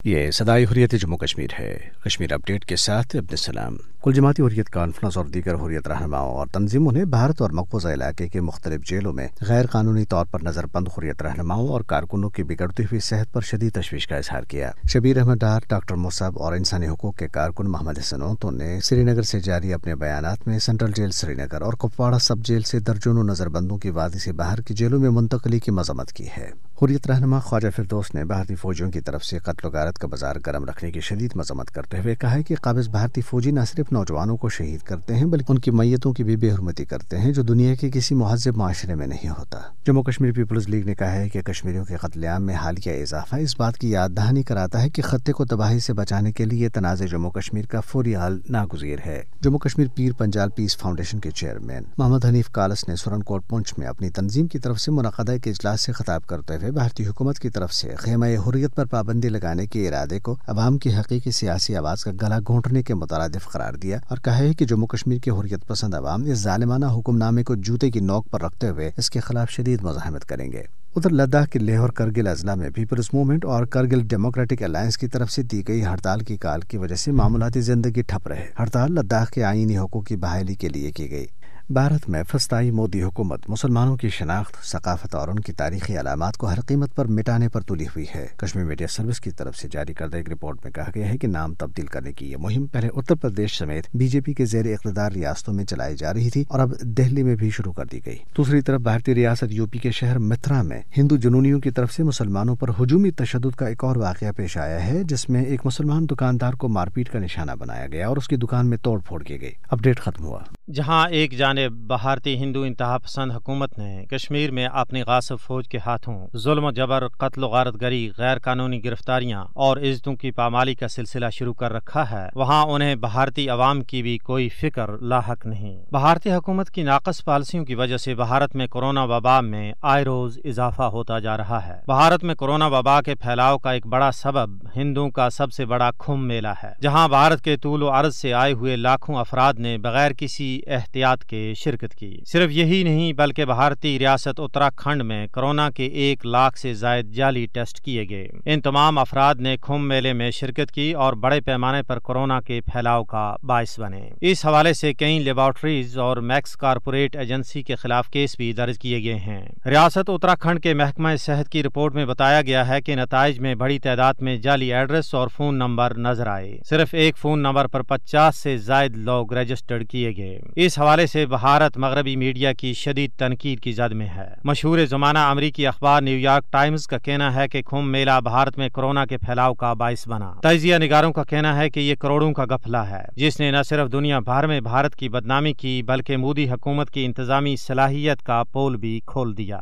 یہ صدائے حریت جموں کشمیر ہے۔ کشمیر اپڈیٹ کے ساتھ عبد السلام۔ کل جماعتی حریت کانفرنس اور دیگر حریت رہنماؤں اور تنظیموں نے بھارت اور مقبوضہ علاقے کے مختلف جیلوں میں غیر قانونی طور پر نظر بند حریت رہنماؤں اور کارکنوں کی بگڑتی ہوئی صحت پر شدید تشویش کا اظہار کیا۔ شبیر احمد ڈار، ڈاکٹر مصعب اور انسانی حقوق کے کارکن محمد حسن اونتو نے سری نگر سے جاری اپنے بیانات میں سینٹرل جیل سری نگر اور کپواڑہ سب جیل سے درجنوں نظر بندوں کی وادی سے باہر کی جیلوں میں منتقلی کی مذمت کی ہے۔ حریت رہنما خواجہ فردوس نے بھارتی فوجیوں کی طرف سے قتل و غارت کا بازار گرم رکھنے کی شدید مذمت کرتے ہوئے کہا ہے کہ قابض بھارتی فوجی نہ صرف نوجوانوں کو شہید کرتے ہیں بلکہ ان کی میتوں کی بھی بے حرمتی کرتے ہیں، جو دنیا کے کسی مہذب معاشرے میں نہیں ہوتا۔ جموں کشمیر پیپلز لیگ نے کہا ہے کہ کشمیریوں کے قتل عام میں حالیہ اضافہ اس بات کی یاد دہانی کراتا ہے کہ خطے کو تباہی سے بچانے کے لیے تنازع جموں کشمیر کا فوری حل ناگزیر ہے۔ جموں کشمیر پیر پنجال پیس فاؤنڈیشن کے چیئرمین محمد حنیف کالس نے سورن کوٹ پونچھ میں اپنی تنظیم کی طرف سے منعقدہ ایک اجلاس سے خطاب کرتے ہوئے بھارتی حکومت کی طرف سے خیمہ حریت پر پابندی لگانے کے ارادے کو عوام کی حقیقی سیاسی آواز کا گلا گھونٹنے کے مترادف قرار دیا اور کہا ہے کہ جموں کشمیر کے حریت پسند عوام اس ظالمانہ حکم نامے کو جوتے کی نوک پر رکھتے ہوئے اس کے خلاف شدید مزاحمت کریں گے۔ ادھر لداخ کے لیہ اور کرگل اضلاع میں پیپلز موومنٹ اور کرگل ڈیموکریٹک الائنس کی طرف سے دی گئی ہڑتال کی کال کی وجہ سے معمولاتی زندگی ٹھپ رہے۔ ہڑتال لداخ کے آئینی حقوق کی بحالی کے لیے کی گئی۔ بھارت میں فسطائی مودی حکومت مسلمانوں کی شناخت، ثقافت اور ان کی تاریخی علامات کو ہر قیمت پر مٹانے پر تلی ہوئی ہے۔ کشمیر میڈیا سروس کی طرف سے جاری کردہ ایک رپورٹ میں کہا گیا ہے کہ نام تبدیل کرنے کی یہ مہم پہلے اتر پردیش سمیت بی جے پی کے زیر اقتدار ریاستوں میں چلائی جا رہی تھی اور اب دہلی میں بھی شروع کر دی گئی۔ دوسری طرف بھارتی ریاست یو پی کے شہر متھرا میں ہندو جنونیوں کی طرف سے مسلمانوں پر ہجومی تشدد کا ایک اور واقعہ پیش آیا ہے، جس میں ایک مسلمان دکاندار کو مار پیٹ کا نشانہ بنایا گیا اور اس کی دقان میں توڑ پھوڑ کی گئی۔ اپڈیٹ ختم ہوا۔ جہاں ایک جانب بھارتی ہندو انتہا پسند حکومت نے کشمیر میں اپنی غاصب فوج کے ہاتھوں ظلم و جبر، قتل و غارت گری، غیر قانونی گرفتاریاں اور عزتوں کی پامالی کا سلسلہ شروع کر رکھا ہے، وہاں انہیں بھارتی عوام کی بھی کوئی فکر لاحق نہیں۔ بھارتی حکومت کی ناقص پالیسیوں کی وجہ سے بھارت میں کورونا وبا میں آئے روز اضافہ ہوتا جا رہا ہے۔ بھارت میں کورونا وبا کے پھیلاؤ کا ایک بڑا سبب ہندوؤں کا سب سے بڑا کھمب میلہ ہے، جہاں بھارت کے طول و عرض سے آئے ہوئے لاکھوں افراد نے بغیر کسی احتیاط کے شرکت کی۔ صرف یہی نہیں بلکہ بھارتی ریاست اتراکھنڈ میں کورونا کے 1 لاکھ سے زائد جعلی ٹیسٹ کیے گئے۔ ان تمام افراد نے کھمب میلے میں شرکت کی اور بڑے پیمانے پر کورونا کے پھیلاؤ کا باعث بنے۔ اس حوالے سے کئی لیبارٹریز اور میکس کارپوریٹ ایجنسی کے خلاف کیس بھی درج کیے گئے ہیں۔ ریاست اتراکھنڈ کے محکمہ صحت کی رپورٹ میں بتایا گیا ہے کہ نتائج میں بڑی تعداد میں جعلی ایڈریس اور فون نمبر نظر آئے۔ صرف ایک فون نمبر پر 50 سے زائد لوگ رجسٹرڈ کیے گئے۔ اس حوالے سے بھارت مغربی میڈیا کی شدید تنقید کی زد میں ہے۔ مشہور زمانہ امریکی اخبار نیو یارک ٹائمز کا کہنا ہے کہ کھمب میلہ بھارت میں کورونا کے پھیلاؤ کا باعث بنا۔ تجزیہ نگاروں کا کہنا ہے کہ یہ کروڑوں کا گھپلہ ہے، جس نے نہ صرف دنیا بھر میں بھارت کی بدنامی کی بلکہ مودی حکومت کی انتظامی صلاحیت کا پول بھی کھول دیا۔